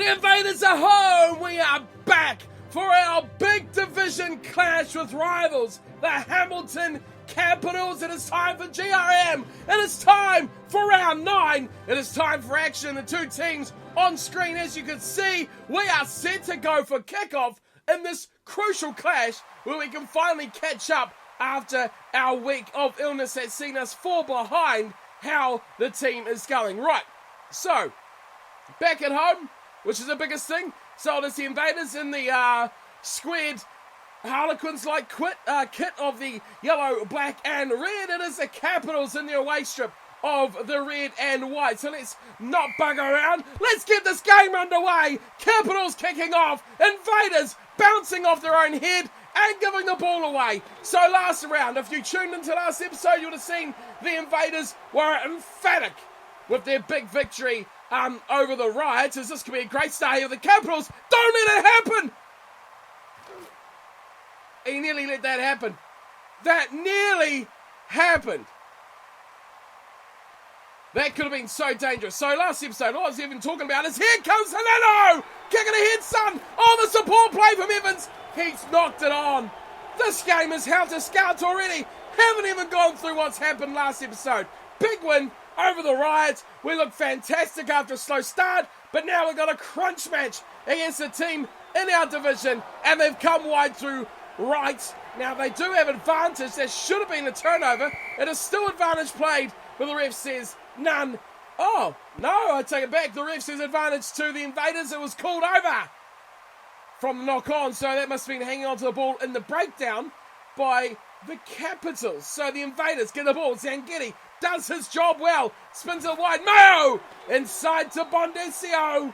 The Invaders are home! We are back for our big division clash with rivals, the Hamilton Capitals. It is time for GRM. It is time for round 9. It is time for action. The two teams on screen, as you can see, we are set to go for kickoff in this crucial clash where we can finally catch up after our week of illness has seen us fall behind how the team is going. Right, so back at home, which is the biggest thing. So it is the Invaders in the squared Harlequins-like kit of the yellow, black and red. It is the Capitals in the away strip of the red and white. So let's not bug around. Let's get this game underway. Capitals kicking off. Invaders bouncing off their own head and giving the ball away. So last round, if you tuned into last episode, you would have seen the Invaders were emphatic with their big victory over the Riots, as this could be a great start here. The Capitals, don't let it happen! He nearly let that happen. That nearly happened. That could have been so dangerous. So last episode, all I was even talking about is here comes Heleno! Kicking ahead, son! Oh, the support play from Evans! He's knocked it on. This game is helter-skelter already. Haven't even gone through what's happened last episode. Big win over the Riots. We look fantastic after a slow start, but now we've got a crunch match against a team in our division, and they've come wide through right. Now they do have advantage. There should have been a turnover. It is still advantage played, but the ref says none. Oh, no, I take it back. The ref says advantage to the Invaders. It was called over from the knock-on, so that must have been hanging on to the ball in the breakdown by the Capitals. So the Invaders get the ball. Zangetti does his job well. Spins it wide. Mayo inside to Bondesio.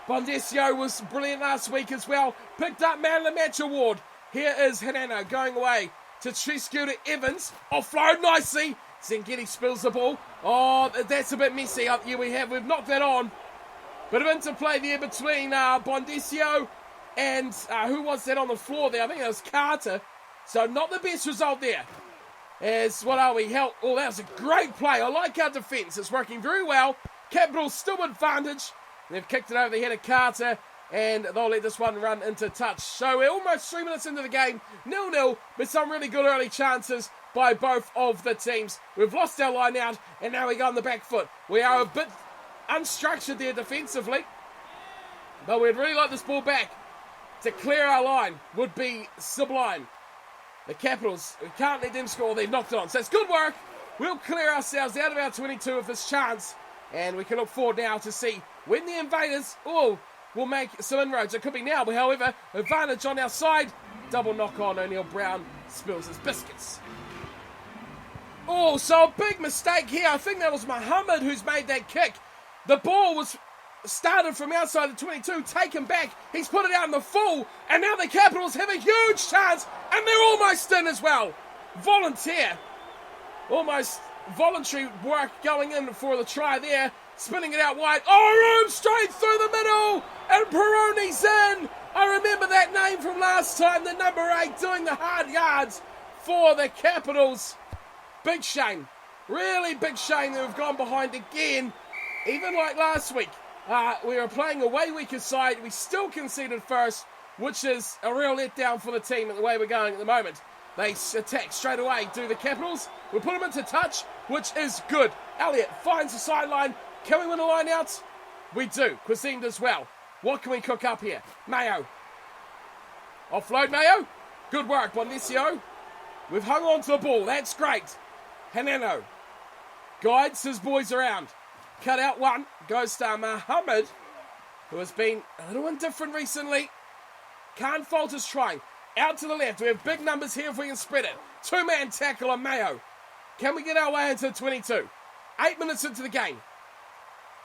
Bondesio was brilliant last week as well. Picked up Man of the Match award. Here is Heleno going away to Trescu to Evans. Offload nicely. Zangetti spills the ball. Oh, that's a bit messy. Here we've knocked that on. Bit of interplay there between Bondesio and who was that on the floor there? I think that was Carter. So not the best result there. As what are we? Help! Oh, that was a great play. I like our defence. It's working very well. Capitals still advantage. They've kicked it over the head of Carter, and they'll let this one run into touch. So we're almost 3 minutes into the game. 0-0, with some really good early chances by both of the teams. We've lost our line out, and now we go on the back foot. We are a bit unstructured there defensively, but we'd really like this ball back. To clear our line would be sublime. The Capitals, we can't let them score. They've knocked it on. So it's good work. We'll clear ourselves out of our 22 of this chance. And we can look forward now to see when the Invaders will make some inroads. It could be now. But however, advantage on our side. Double knock on. O'Neill Brown spills his biscuits. Oh, so a big mistake here. I think that was Muhammad who's made that kick. The ball was started from outside the 22, taken back. He's put it out in the full, and now the Capitals have a huge chance, and they're almost in as well. Almost voluntary work going in for the try there. Spinning it out wide. Oh, room straight through the middle, and Peroni's in. I remember that name from last time, the number 8 doing the hard yards for the Capitals. Big shame. Really big shame that we've gone behind again, even like last week. We were playing a way weaker side. We still conceded first, which is a real letdown for the team at the way we're going at the moment. They attack straight away, do the Capitals. We put them into touch, which is good. Elliott finds the sideline. Can we win a line out? We do. Cuisine does well. What can we cook up here? Mayo. Offload Mayo. Good work, Bondesio. We've hung on to the ball. That's great. Heleno guides his boys around. Cut out one, goes to Muhammad, who has been a little indifferent recently. Can't fault his trying. Out to the left, we have big numbers here if we can spread it. 2-man tackle on Mayo. Can we get our way into 22? 8 minutes into the game.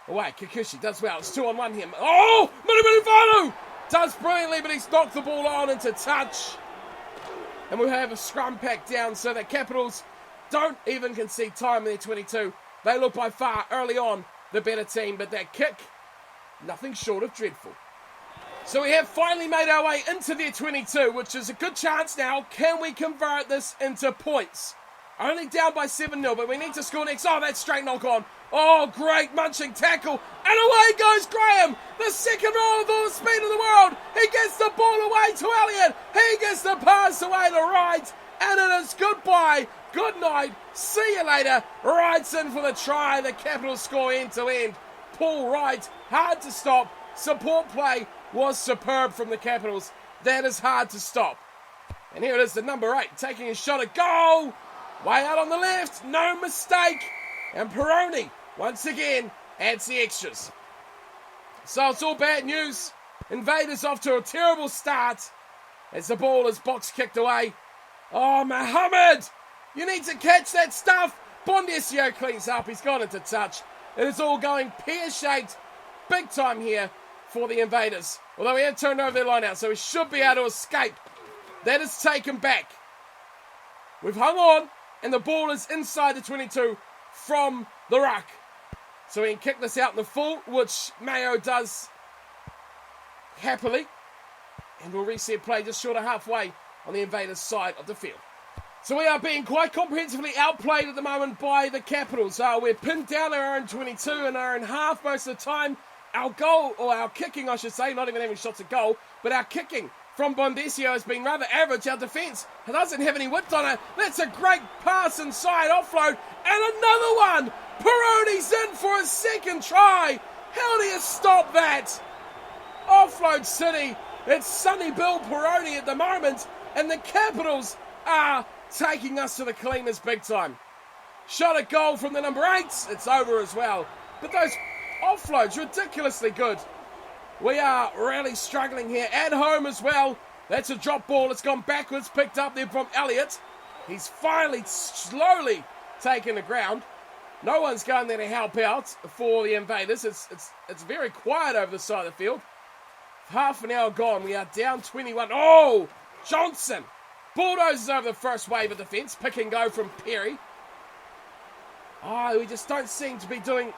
Away, Kikuchi does well. It's 2-on-1 here. Oh, Manu does brilliantly, but he's knocked the ball on into touch. And we'll have a scrum pack down so that Capitals don't even concede time in their 22. They look by far, early on, the better team, but that kick, nothing short of dreadful. So we have finally made our way into their 22, which is a good chance now. Can we convert this into points? Only down by 7-0, but we need to score next. Oh, that's straight knock on. Oh, great munching tackle. And away goes Graham. The second row with all the speed in the world. He gets the ball away to Elliott. He gets the pass away to Wright. And it is goodbye. Good night. See you later. Wright's in for the try. The Capitals score end to end. Paul Wright, hard to stop. Support play was superb from the Capitals. That is hard to stop. And here it is, the number 8, taking a shot at goal. Way out on the left, no mistake. And Peroni, once again, adds the extras. So it's all bad news. Invaders off to a terrible start as the ball is box kicked away. Oh, Mohammed, you need to catch that stuff. Bondesio cleans up, he's gone into touch. It is all going pear-shaped, big time here for the Invaders. Although we have turned over their line out, so we should be able to escape. That is taken back. We've hung on, and the ball is inside the 22 from the ruck. So we can kick this out in the full, which Mayo does happily. And we'll reset play just short of halfway on the Invaders' side of the field. So we are being quite comprehensively outplayed at the moment by the Capitals. We're pinned down our own 22 and our own half most of the time. Our goal, or our kicking I should say, not even having shots at goal, but our kicking from Bondesio has been rather average. Our defence doesn't have any width on it. That's a great pass inside, offload, and another one! Peroni's in for a second try! How do you stop that? Offload City. It's Sonny Bill Peroni at the moment, and the Capitals are taking us to the cleaners big time. Shot at goal from the number 8. It's over as well. But those offloads, ridiculously good. We are really struggling here. At home as well. That's a drop ball. It's gone backwards. Picked up there from Elliott. He's finally slowly taken the ground. No one's going there to help out for the Invaders. It's very quiet over the side of the field. Half an hour gone. We are down 21. Oh! Johnson bulldozes over the first wave of defence. Pick and go from Perry. We just don't seem to be doing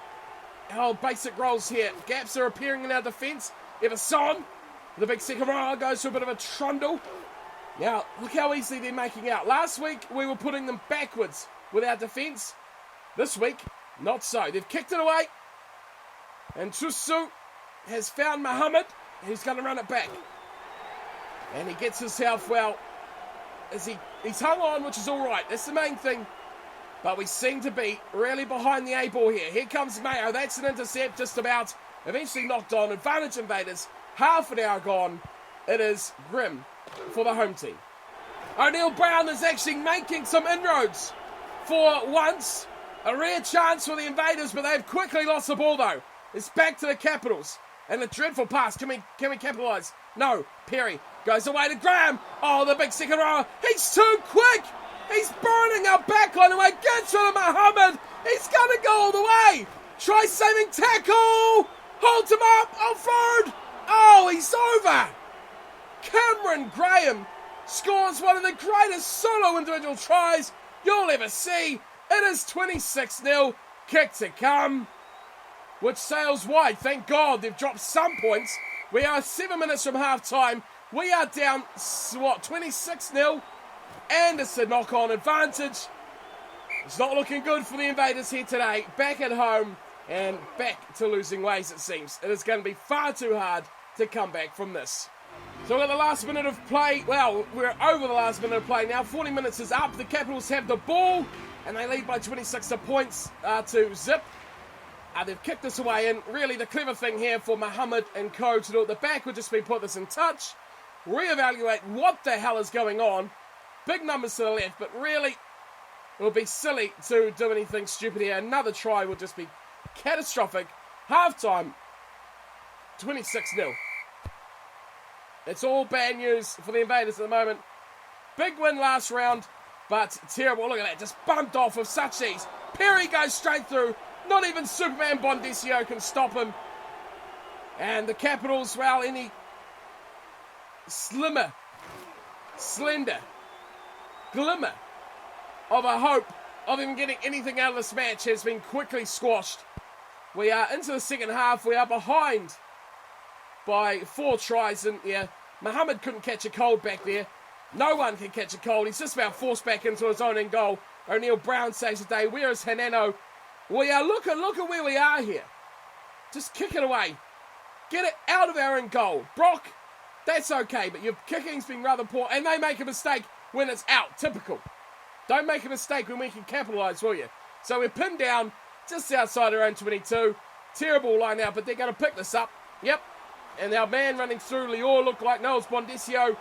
our basic roles here. Gaps are appearing in our defence. Everson, the big second row, goes to a bit of a trundle. Now, look how easily they're making out. Last week, we were putting them backwards with our defence. This week, not so. They've kicked it away. And Tusu has found Mohammed. He's going to run it back. And he gets himself, well, as he's hung on, which is all right. That's the main thing. But we seem to be really behind the A ball here. Here comes Mayo. That's an intercept just about. Eventually knocked on. Advantage Invaders. Half an hour gone. It is grim for the home team. O'Neill Brown is actually making some inroads for once. A rare chance for the Invaders, but they've quickly lost the ball though. It's back to the Capitals. And a dreadful pass. Can we capitalise? No. Perry goes away to Graham. Oh, the big second rower. He's too quick. He's burning our backline away. Gets rid of Mohammed. He's going to go all the way. Try saving tackle. Holds him up. Offload. Oh, he's over. Cameron Graham scores one of the greatest solo individual tries you'll ever see. It is 26-0. Kick to come, which sails wide. Thank God they've dropped some points. We are 7 minutes from half-time. We are down, 26-0. And it's a knock-on advantage. It's not looking good for the Invaders here today. Back at home and back to losing ways, it seems. It is going to be far too hard to come back from this. So we're at the last minute of play. Well, we're over the last minute of play now. 40 minutes is up. The Capitals have the ball, and they lead by 26 points to zip. They've kicked this away, and really the clever thing here for Mohammed and co to do at the back would just be put this in touch, reevaluate what the hell is going on. Big numbers to the left, but really it would be silly to do anything stupid here. Another try would just be catastrophic. Halftime, 26-0. It's all bad news for the Invaders at the moment. Big win last round, but terrible. Look at that, just bumped off with such ease. Perry goes straight through. Not even Superman Bondesio can stop him. And the Capitals, well, any slender glimmer of a hope of him getting anything out of this match has been quickly squashed. We are into the second half. We are behind by 4 tries. And yeah, Mohammed couldn't catch a cold back there. No one can catch a cold. He's just about forced back into his own end goal. O'Neill Brown saves the day. Where is Hanano? Look at where we are here. Just kick it away. Get it out of our own goal. Brock, that's okay, but your kicking's been rather poor, and they make a mistake when it's out. Typical. Don't make a mistake when we can capitalise, will you? So we're pinned down just outside our own 22. Terrible line out, but they're going to pick this up. Yep. And our man running through Lior looked like Noels Bondesio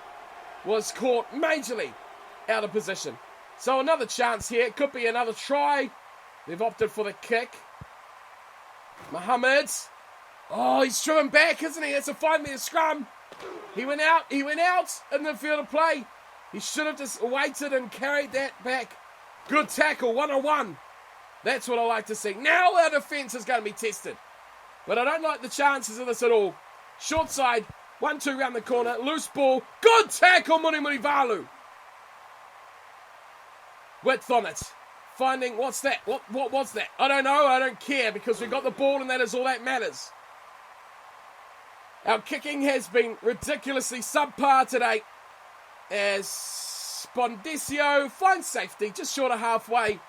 was caught majorly out of position. So another chance here. It could be another try. They've opted for the kick. Mohammed. Oh, he's driven back, isn't he? That's a 5-metre scrum. He went out in the field of play. He should have just waited and carried that back. Good tackle, 1-on-1. That's what I like to see. Now our defence is going to be tested. But I don't like the chances of this at all. Short side, 1-2 round the corner, loose ball. Good tackle, Muri Valu. Width on it. Finding, what's that? What was that? I don't know, I don't care, because we've got the ball and that is all that matters. Our kicking has been ridiculously subpar today, as Bondesio finds safety just short of halfway.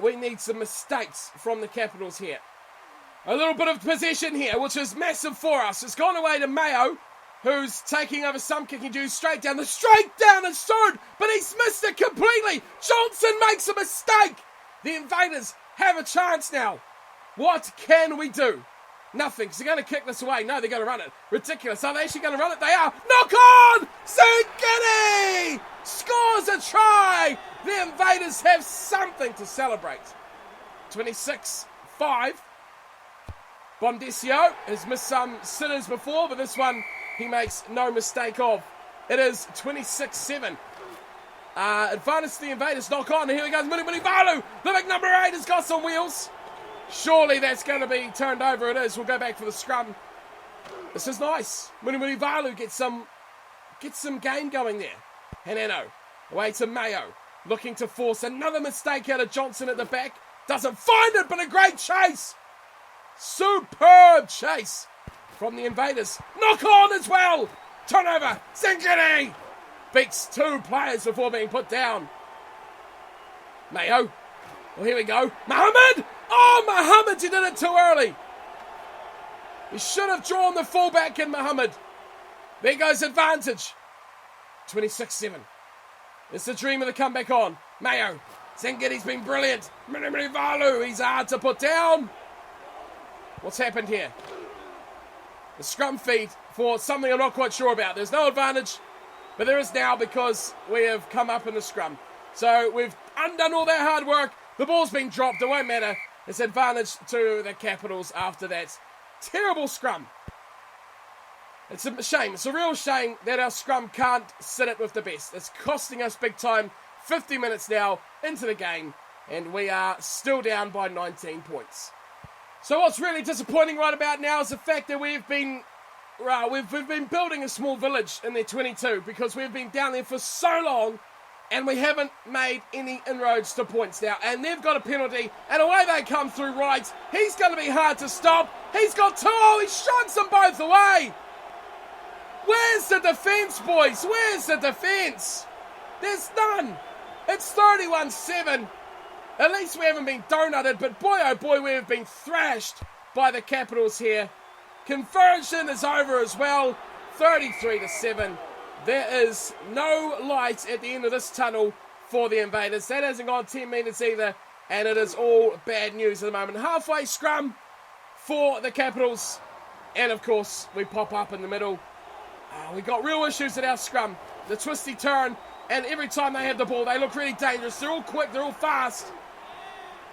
We need some mistakes from the Capitals here. A little bit of possession here, which is massive for us. It's gone away to Mayo, who's taking over some kicking duties straight down his throat, but he's missed it completely. Johnson makes a mistake. The Invaders have a chance now. What can we do? Nothing. So they're going to kick this away. No, they're going to run it. Ridiculous. Are they actually going to run it? They are. Knock on! Zingini scores a try. The Invaders have something to celebrate. 26-5. Bondesio has missed some sitters before, but this one he makes no mistake of. It is 26-7. Advantage to the Invaders. Knock on. Here he goes. Muri Valu. The big number 8 has got some wheels. Surely that's going to be turned over. It is. We'll go back for the scrum. This is nice. Muri Valu gets some game going there. Hanano away to Mayo. Looking to force another mistake out of Johnson at the back. Doesn't find it, but a great chase. Superb chase from the Invaders. Knock on as well. Turnover. Zingini beats 2 players before being put down. Mayo. Well, here we go. Mohammed. Oh, Mohammed, he did it too early. He should have drawn the fullback in Mohammed. There goes advantage. 26-7. It's the dream of the comeback on. Mayo. Zingini's been brilliant. Muri Valu, he's hard to put down. What's happened here? The scrum feed for something I'm not quite sure about. There's no advantage, but there is now because we have come up in the scrum. So we've undone all that hard work. The ball's been dropped. It won't matter. It's advantage to the Capitals after that terrible scrum. It's a shame. It's a real shame that our scrum can't sit it with the best. It's costing us big time. 50 minutes now into the game, and we are still down by 19 points. So what's really disappointing right about now is the fact that we've been building a small village in their 22 because we've been down there for so long and we haven't made any inroads to points now. And they've got a penalty and away they come through right. He's going to be hard to stop. He's got 2. Oh, he shrugs them both away. Where's the defence, boys? Where's the defence? There's none. It's 31-7. At least we haven't been donutted, but boy oh boy, we have been thrashed by the Capitals here. Conversion is over as well, 33-7. There is no light at the end of this tunnel for the Invaders. That hasn't gone 10 metres either, and it is all bad news at the moment. Halfway scrum for the Capitals, and of course, we pop up in the middle. We got real issues at our scrum. The twisty turn, and every time they have the ball, they look really dangerous. They're all quick, they're all fast.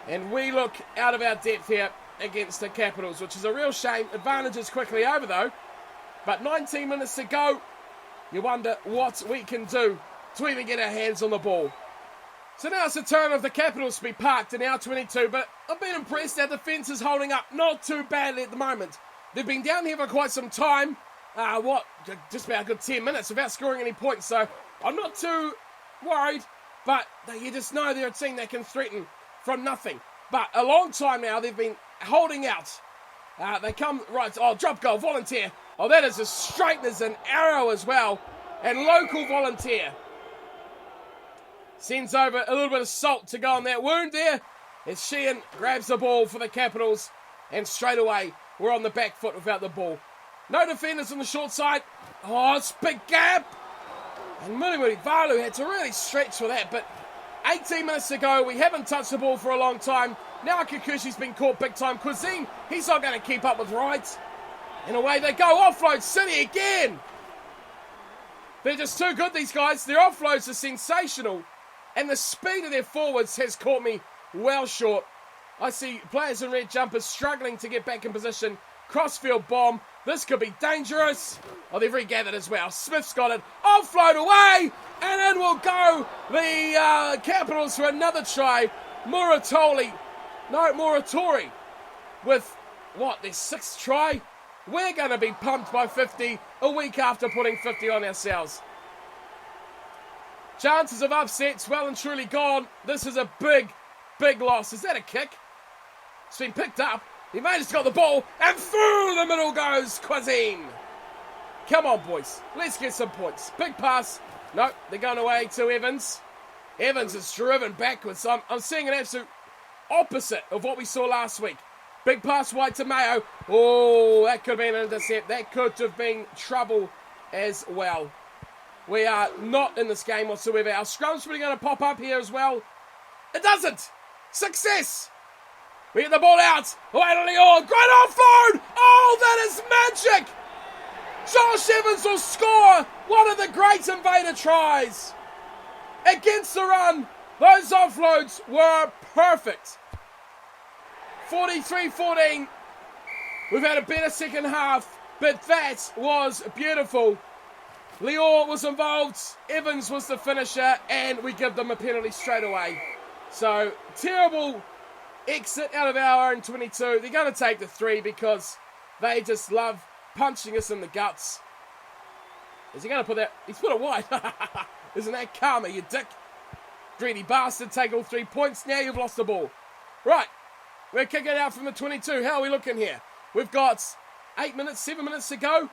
And we look out of our depth here against the Capitals, which is a real shame. Advantage is quickly over, though. But 19 minutes to go. You wonder what we can do to even get our hands on the ball. So now it's the turn of the Capitals to be parked in our 22. But I've been impressed. Our defence is holding up not too badly at the moment. They've been down here for quite some time. Just about a good 10 minutes without scoring any points. So I'm not too worried. But you just know they're a team that can threaten from nothing. But a long time now they've been holding out. They come right. Oh, drop goal, volunteer. Oh, that is as straight as an arrow as well. And local volunteer. Sends over a little bit of salt to go on that wound there. As Sheehan grabs the ball for the Capitals. And straight away, we're on the back foot without the ball. No defenders on the short side. Oh, it's a big gap. And Valu had to really stretch for that. But 18 minutes ago, we haven't touched the ball for a long time. Now Kikuchi's been caught big time. Cuisine, he's not going to keep up with Wright. And away they go. Offload City again. They're just too good, these guys. Their offloads are sensational. And the speed of their forwards has caught me well short. I see players in red jumpers struggling to get back in position. Crossfield bomb. This could be dangerous. Oh, they've regathered as well. Smith's got it. Offload away. And in will go the Capitals for another try. Muratori with, what, their 6th try? We're going to be pumped by 50 a week after putting 50 on ourselves. Chances of upsets well and truly gone. This is a big, big loss. Is that a kick? It's been picked up. The Invaders got the ball, and through the middle goes Cuisine. Come on, boys. Let's get some points. Big pass. No, they're going away to Evans. Evans is driven backwards. I'm seeing an absolute opposite of what we saw last week. Big pass wide to Mayo. Oh, that could have been an intercept. That could have been trouble as well. We are not in this game whatsoever. Our scrum's really going to pop up here as well. It doesn't. Success. We get the ball out. Away to Leon. Great offload. Oh, that is magic. Josh Evans will score one of the great Invader tries. Against the run, those offloads were perfect. 43-14. We've had a better second half, but that was beautiful. Leor was involved, Evans was the finisher, and we give them a penalty straight away. So, terrible exit out of our own 22. They're going to take the 3 because they just love punching us in the guts. Is he going to put that? He's put it wide. Isn't that karma, you dick? Greedy bastard, take all 3 points. Now you've lost the ball. Right, we're kicking out from the 22. How are we looking here? We've got 7 minutes to go.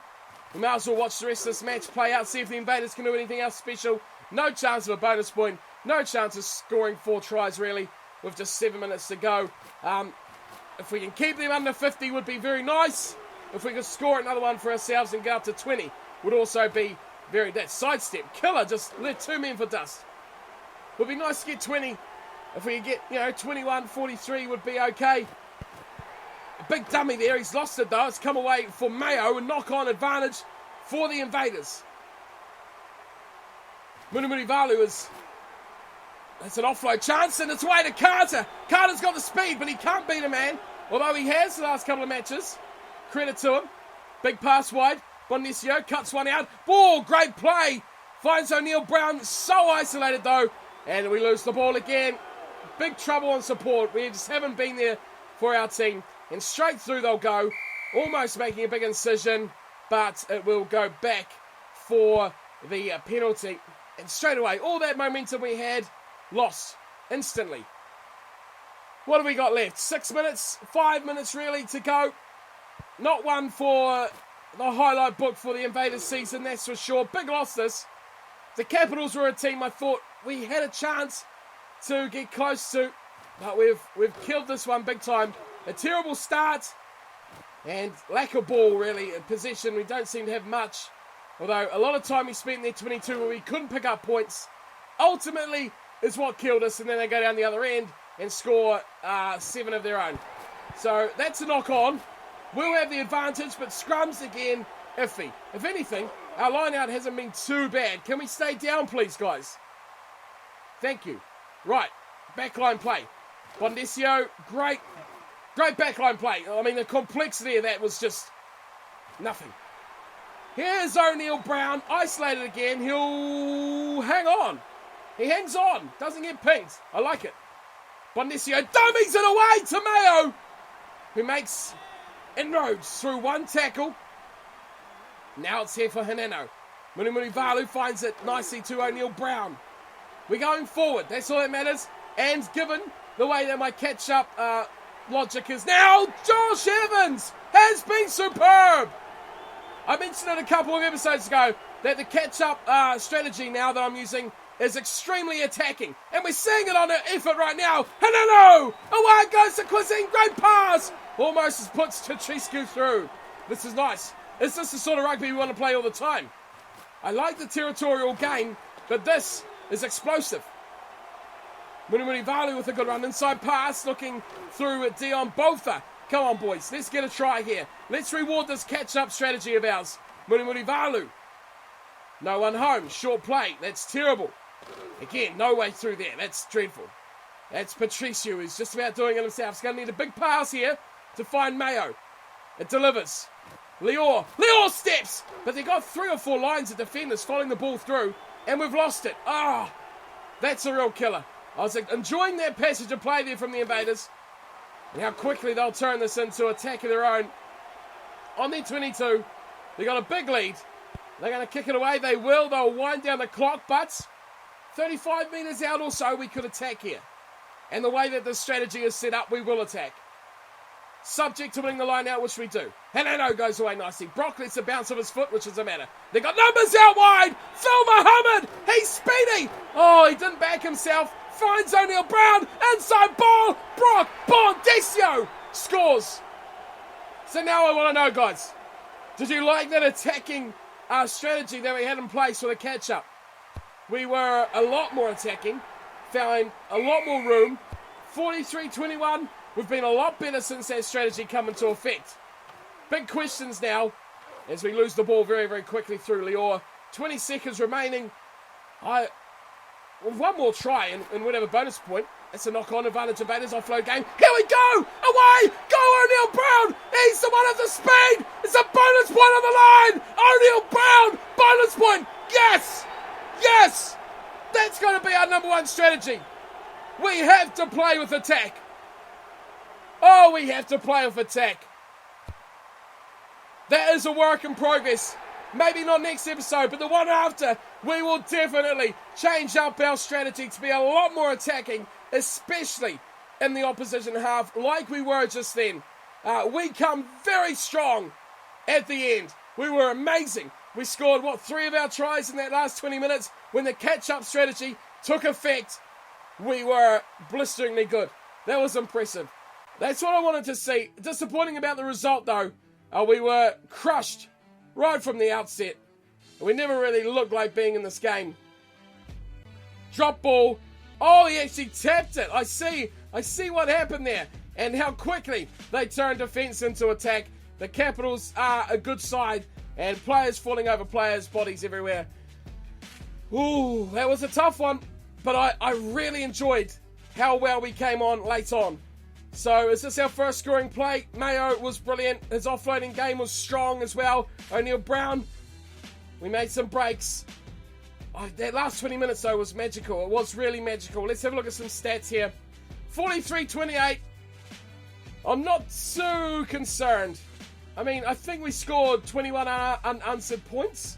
We might as well watch the rest of this match play out, see if the Invaders can do anything else special. No chance of a bonus point. No chance of scoring 4 tries, really, with just 7 minutes to go. If we can keep them under 50 would be very nice. If we could score another one for ourselves and get up to 20 would also be very... That sidestep killer just left 2 men for dust. Would be nice to get 20. If we could get, 21, 43 would be okay. A big dummy there. He's lost it, though. It's come away for Mayo. A knock-on advantage for the Invaders. Valu is... That's an offload chance, and it's away to Carter. Carter's got the speed, but he can't beat a man. Although he has the last couple of matches. Credit to him. Big pass wide. Bonicio cuts one out. Ball, great play. Finds O'Neill Brown. So isolated, though. And we lose the ball again. Big trouble on support. We just haven't been there for our team. And straight through they'll go. Almost making a big incision. But it will go back for the penalty. And straight away, all that momentum we had, lost instantly. What have we got left? 6 minutes? 5 minutes really to go. Not one for the highlight book for the Invaders season, that's for sure. Big loss this. The Capitals were a team I thought we had a chance to get close to. But we've killed this one big time. A terrible start. And lack of ball really. In possession, we don't seem to have much. Although a lot of time we spent in their 22 where we couldn't pick up points. Ultimately is what killed us. And then they go down the other end and score 7 of their own. So that's a knock on. We'll have the advantage, but scrums again, iffy. If anything, our line-out hasn't been too bad. Can we stay down, please, guys? Thank you. Right, backline play. Bonicio, great backline play. I mean, the complexity of that was just nothing. Here's O'Neill Brown, isolated again. He'll hang on. He hangs on, doesn't get pinged. I like it. Bonicio dummies it away to Mayo, who makes inroads through one tackle. Now it's here for Hineno. Valu finds it nicely to O'Neill Brown. We're going forward. That's all that matters. And given the way that my catch-up logic is now, Josh Evans has been superb. I mentioned it a couple of episodes ago that the catch-up strategy now that I'm using is extremely attacking, and we're seeing it on her effort right now. Hello! Away it goes to Cuisine, great pass! Almost puts Chichiscu through. This is nice. Is this the sort of rugby we want to play all the time? I like the territorial game, but this is explosive. Munivalu with a good run, inside pass, looking through at Dion Botha. Come on, boys, let's get a try here. Let's reward this catch-up strategy of ours. Munivalu. No one home, short play, that's terrible. Again, no way through there, that's dreadful. That's Patricio, who's just about doing it himself. He's going to need a big pass here to find Mayo. It delivers. Lior steps, but they got 3 or 4 lines of defenders following the ball through, and we've lost it. That's a real killer. I was enjoying that passage of play there from the Invaders, and how quickly they'll turn this into attack of their own. On their 22, they got a big lead. They're going to kick it away. They will. They'll wind down the clock, but 35 metres out or so, we could attack here. And the way that this strategy is set up, we will attack. Subject to winning the line out, which we do. Heleno goes away nicely. Brock lets a bounce of his foot, which doesn't matter. They got numbers out wide. Phil Muhammad, he's speedy. Oh, he didn't back himself. Finds O'Neill Brown. Inside ball. Brock Bondesio scores. So now I want to know, guys, did you like that attacking strategy that we had in place for the catch-up? We were a lot more attacking. Found a lot more room. 43-21. We've been a lot better since that strategy come into effect. Big questions now as we lose the ball very, very quickly through Lior. 20 seconds remaining. One more try and whatever bonus point. It's a knock-on advantage. Invaders offload game. Here we go! Away! Go O'Neill Brown! He's the one of the speed! It's a bonus point on the line! O'Neill Brown! Bonus point! Yes! Yes! That's going to be our number one strategy. We have to play with attack. Oh, we have to play with attack. That is a work in progress. Maybe not next episode, but the one after, we will definitely change up our strategy to be a lot more attacking, especially in the opposition half, like we were just then. We come very strong at the end. We were amazing. We scored, 3 of our tries in that last 20 minutes. When the catch-up strategy took effect, we were blisteringly good. That was impressive. That's what I wanted to see. Disappointing about the result, though. We were crushed right from the outset. We never really looked like being in this game. Drop ball. Oh, he actually tapped it. I see what happened there. And how quickly they turned defence into attack. The Capitals are a good side. And players falling over players, bodies everywhere. Ooh, that was a tough one. But I really enjoyed how well we came on late on. So is this our first scoring play? Mayo was brilliant. His offloading game was strong as well. O'Neill Brown, we made some breaks. That last 20 minutes, though, was magical. It was really magical. Let's have a look at some stats here. 43-28. I'm not so concerned. I mean, I think we scored 21 unanswered points.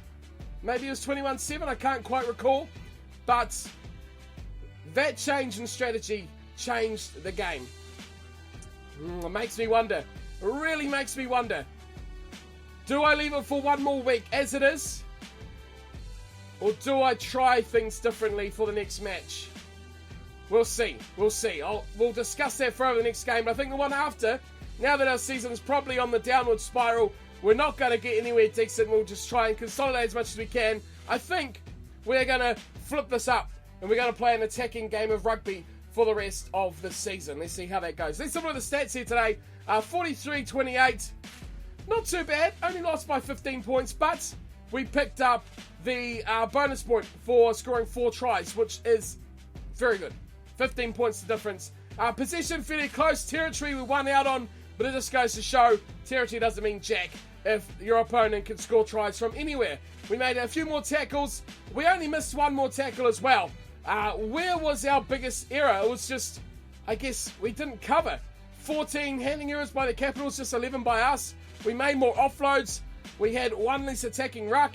Maybe it was 21-7. I can't quite recall. But that change in strategy changed the game. It makes me wonder. It really makes me wonder. Do I leave it for one more week as it is? Or do I try things differently for the next match? We'll see. We'll see. We'll discuss that further the next game. But I think the one after, now that our season's probably on the downward spiral, we're not going to get anywhere decent. We'll just try and consolidate as much as we can. I think we're going to flip this up. And we're going to play an attacking game of rugby for the rest of the season. Let's see how that goes. Let's have a look at the stats here today. 43-28. Not too bad. Only lost by 15 points, but we picked up the bonus point for scoring 4 tries, which is very good. 15 points the difference. Possession fairly close. Territory we won out on, but it just goes to show territory doesn't mean jack if your opponent can score tries from anywhere. We made a few more tackles. We only missed one more tackle as well. Where was our biggest error? It was just, I guess, we didn't cover. 14 handling errors by the Capitals, just 11 by us. We made more offloads. We had one less attacking ruck.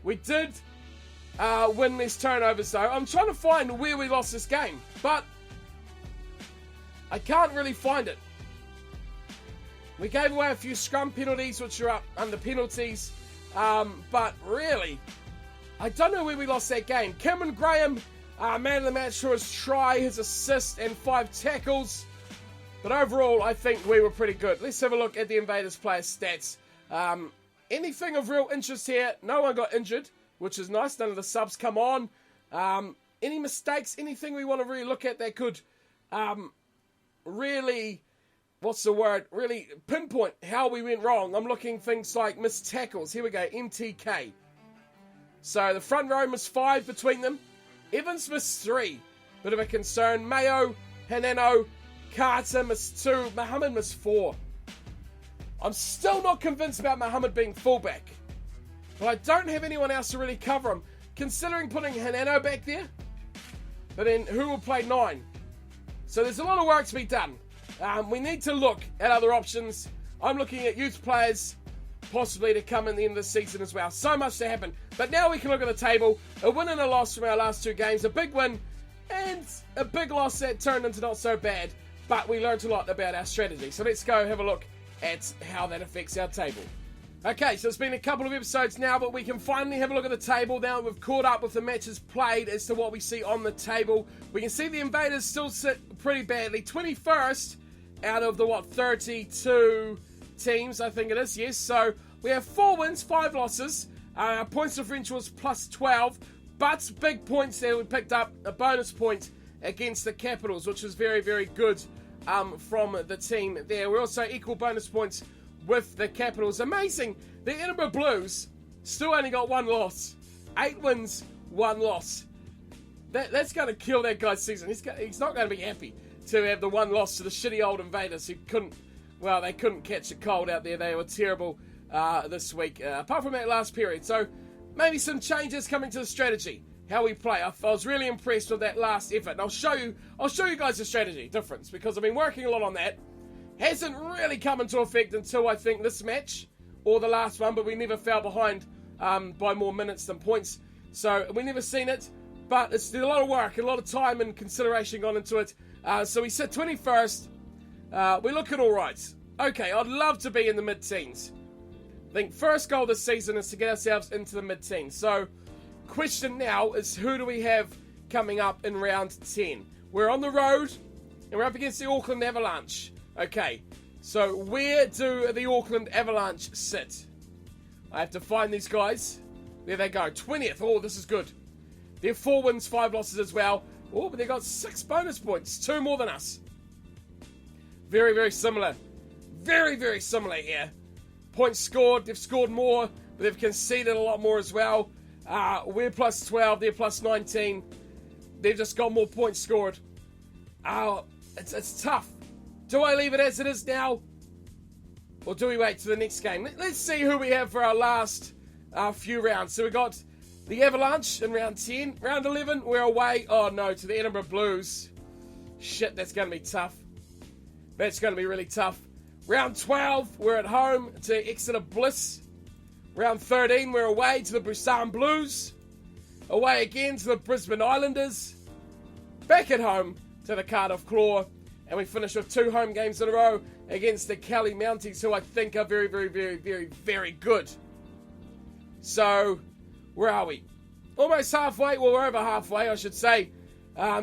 We did win less turnovers, though. I'm trying to find where we lost this game, but I can't really find it. We gave away a few scrum penalties, which are up under penalties, but really, I don't know where we lost that game. Cameron Graham Man of the match for his try, his assist, and 5 tackles. But overall, I think we were pretty good. Let's have a look at the Invaders player stats. Anything of real interest here? No one got injured, which is nice. None of the subs come on. Any mistakes? Anything we want to really look at that could really, really pinpoint how we went wrong? I'm looking things like missed tackles. Here we go, MTK. So the front row missed 5 between them. Evans missed 3. Bit of a concern. Mayo, Haneno, Carter missed 2. Mohammed missed 4. I'm still not convinced about Mohammed being fullback. But I don't have anyone else to really cover him. Considering putting Haneno back there. But then who will play 9? So there's a lot of work to be done. We need to look at other options. I'm looking at youth players possibly to come in the end of the season as well. So much to happen. But now we can look at the table. A win and a loss from our last 2 games. A big win and a big loss that turned into not so bad. But we learned a lot about our strategy. So let's go have a look at how that affects our table. Okay, so it's been a couple of episodes now, but we can finally have a look at the table now that we've caught up with the matches played as to what we see on the table. We can see the Invaders still sit pretty badly. 21st out of the, 32 teams, I think it is, yes. So we have 4 wins, 5 losses. Our points differential is plus 12, but big points there. We picked up a bonus point against the Capitals, which was very, very good from the team there. We're also equal bonus points with the Capitals. Amazing. The Edinburgh Blues still only got 1 loss. 8 wins, 1 loss. That's going to kill that guy's season. He's not going to be happy to have the 1 loss to the shitty old Invaders who they couldn't catch a cold out there. They were terrible this week, apart from that last period. So maybe some changes coming to the strategy, how we play. I was really impressed with that last effort. And I'll show you guys the strategy difference because I've been working a lot on that. Hasn't really come into effect until I think this match or the last one, but we never fell behind by more minutes than points. So we never seen it, but it's a lot of work, a lot of time and consideration gone into it. So we sit 21st. We're looking all right. Okay, I'd love to be in the mid-teens. I think first goal this season is to get ourselves into the mid-teens. So question now is who do we have coming up in round 10? We're on the road and we're up against the Auckland Avalanche. Okay, so where do the Auckland Avalanche sit? I have to find these guys. There they go, 20th. Oh, this is good. They're 4 wins, 5 losses as well. Oh, but they got 6 bonus points, 2 more than us. Very, very similar. Very, very similar here. Points scored, they've scored more, but they've conceded a lot more as well. We're plus 12, they're plus 19. They've just got more points scored. It's tough. Do I leave it as it is now? Or do we wait to the next game? Let's see who we have for our last few rounds. So we got the Avalanche in round 10. Round 11, we're away. Oh no, to the Edinburgh Blues. Shit, that's going to be tough. That's going to be really tough. Round 12, we're at home to Exeter Bliss. Round 13, we're away to the Busan Blues. Away again to the Brisbane Islanders. Back at home to the Cardiff Claw. And we finish with 2 home games in a row against the Kelly Mounties, who I think are very, very, very, very, very good. So, where are we? Almost halfway. Well, we're over halfway, I should say.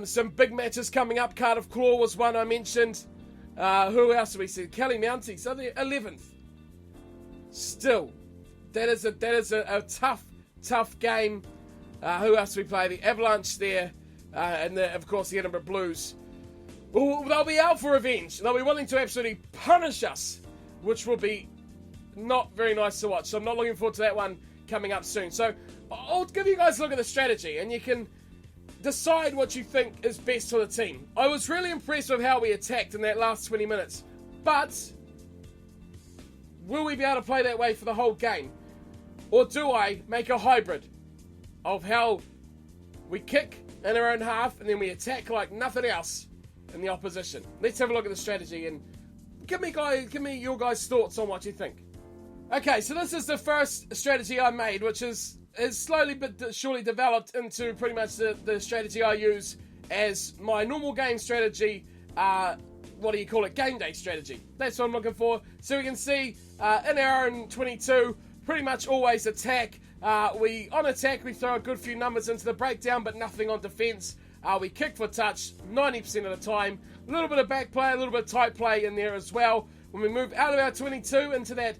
Some big matches coming up. Cardiff Claw was one I mentioned. Who else do we see? Kelly Mounties, so they're 11th. Still, that is a tough game. Who else do we play? The Avalanche there, and of course the Edinburgh Blues. Well, they'll be out for revenge. They'll be willing to absolutely punish us, which will be not very nice to watch. So I'm not looking forward to that one coming up soon. So I'll give you guys a look at the strategy, and you can decide what you think is best for the team. I was really impressed with how we attacked in that last 20 minutes. But will we be able to play that way for the whole game? Or do I make a hybrid of how we kick in our own half and then we attack like nothing else in the opposition? Let's have a look at the strategy and give me your guys' thoughts on what you think. Okay, so this is the first strategy I made, which is slowly but surely developed into pretty much the strategy I use as my normal game strategy. Game day strategy. That's what I'm looking for. So we can see in our own 22, pretty much always attack. On attack, we throw a good few numbers into the breakdown, but nothing on defense. We kick for touch 90% of the time. A little bit of back play, a little bit of tight play in there as well. When we move out of our 22 into that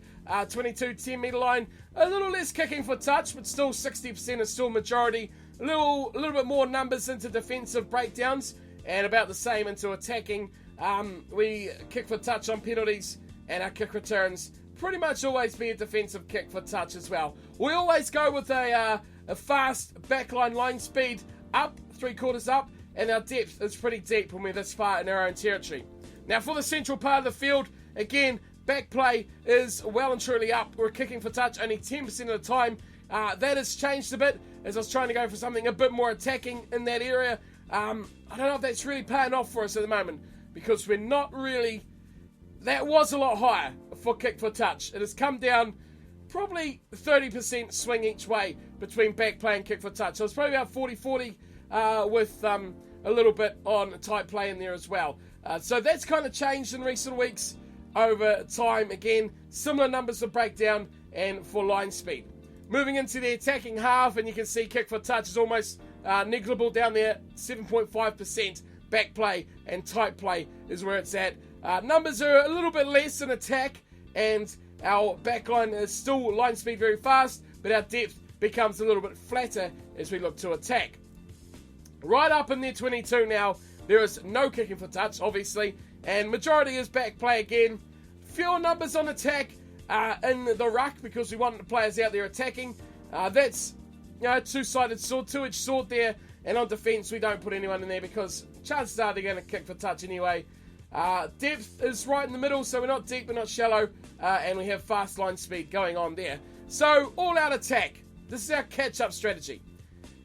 22 10 metre line, a little less kicking for touch, but still 60% is still majority. A little bit more numbers into defensive breakdowns, and about the same into attacking. We kick for touch on penalties, and our kick returns pretty much always be a defensive kick for touch as well. We always go with a fast backline line speed up, 3/4 up, and our depth is pretty deep when we're this far in our own territory. Now for the central part of the field, again, back play is well and truly up. We're kicking for touch only 10% of the time. That has changed a bit as I was trying to go for something a bit more attacking in that area. I don't know if that's really paying off for us at the moment, because we're not really... That was a lot higher for kick for touch. It has come down probably 30% swing each way between back play and kick for touch. So it's probably about 40-40 with a little bit on tight play in there as well. So that's kind of changed in recent weeks over time. Again, similar numbers for breakdown and for line speed. Moving into the attacking half, and you can see kick for touch is almost negligible down there, 7.5%. Back play and tight play is where it's at. Numbers are a little bit less in attack, and our backline is still line speed very fast, but our depth becomes a little bit flatter as we look to attack. Right up in their 22 now, there is no kicking for touch, obviously, and majority is back play again. Fewer numbers on attack in the ruck, because we want the players out there attacking. That's, you know, two-sided sword, two-edged sword there, and on defence we don't put anyone in there because chances are they're going to kick for touch anyway. Depth is right in the middle, so we're not deep, we're not shallow, and we have fast line speed going on there. So, all-out attack. This is our catch-up strategy.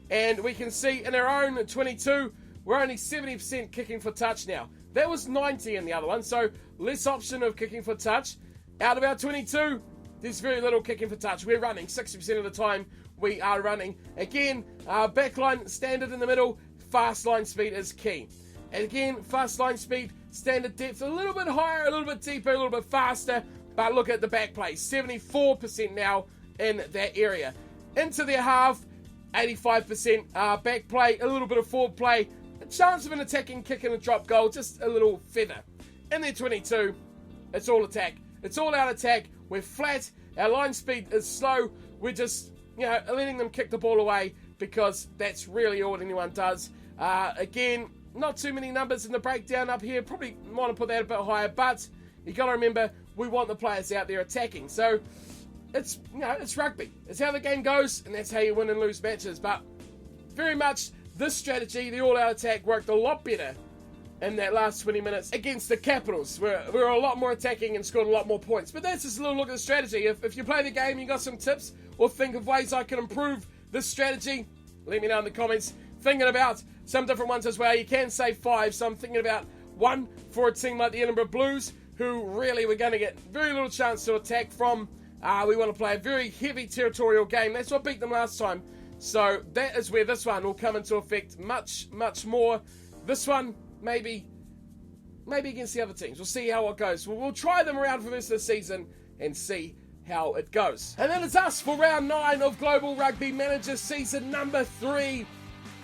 And we can see in our own 22, we're only 70% kicking for touch now. That was 90 in the other one, so less option of kicking for touch. Out of our 22, there's very little kicking for touch. We're running 60% of the time. We are running. Again, backline standard in the middle, fast line speed is key. And again, fast line speed, standard depth, a little bit higher, a little bit deeper, a little bit faster. But look at the back play, 74% now in that area. Into their half, 85% back play, a little bit of forward play, a chance of an attacking kick and a drop goal, just a little feather. In their 22, it's all attack. It's all out attack. We're flat. Our line speed is slow. We're just, you know, letting them kick the ball away because that's really all anyone does. Again, not too many numbers in the breakdown up here. Probably want to put that a bit higher, but you got to remember we want the players out there attacking. So it's, you know, it's rugby. It's how the game goes, and that's how you win and lose matches. But very much this strategy, the all-out attack, worked a lot better in that last 20 minutes against the Capitals. We're a lot more attacking and scored a lot more points. But that's just a little look at the strategy. If you play the game, you got some tips or think of ways I can improve this strategy, let me know in the comments. Thinking about some different ones as well. You can say 5, so I'm thinking about one for a team like the Edinburgh Blues, who really we're going to get very little chance to attack from. We want to play a very heavy territorial game. That's what beat them last time. So that is where this one will come into effect much, much more. This one, maybe against the other teams. We'll see how it goes. We'll try them around for the rest of the season and see how it goes. And that is us for round 9 of Global Rugby Manager season number 3.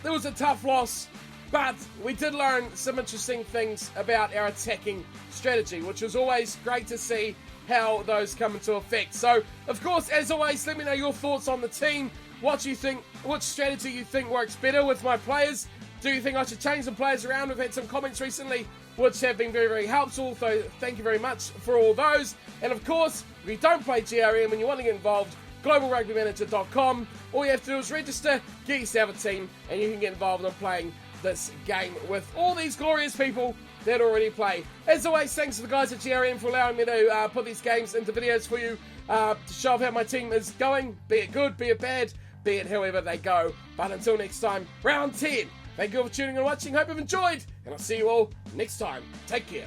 It was a tough loss, but we did learn some interesting things about our attacking strategy, which was always great to see how those come into effect. So, of course, as always, let me know your thoughts on the team. What you think, which strategy you think works better with my players. Do you think I should change some players around? We've had some comments recently which have been very, very helpful, so thank you very much for all those. And of course, if you don't play GRM and you want to get involved, globalrugbymanager.com. All you have to do is register, get yourself a team, and you can get involved in playing this game with all these glorious people that already play. As always, thanks to the guys at GRM for allowing me to put these games into videos for you to show off how my team is going, be it good, be it bad, be it however they go. But until next time, round 10. Thank you all for tuning and watching. Hope you've enjoyed, and I'll see you all next time. Take care.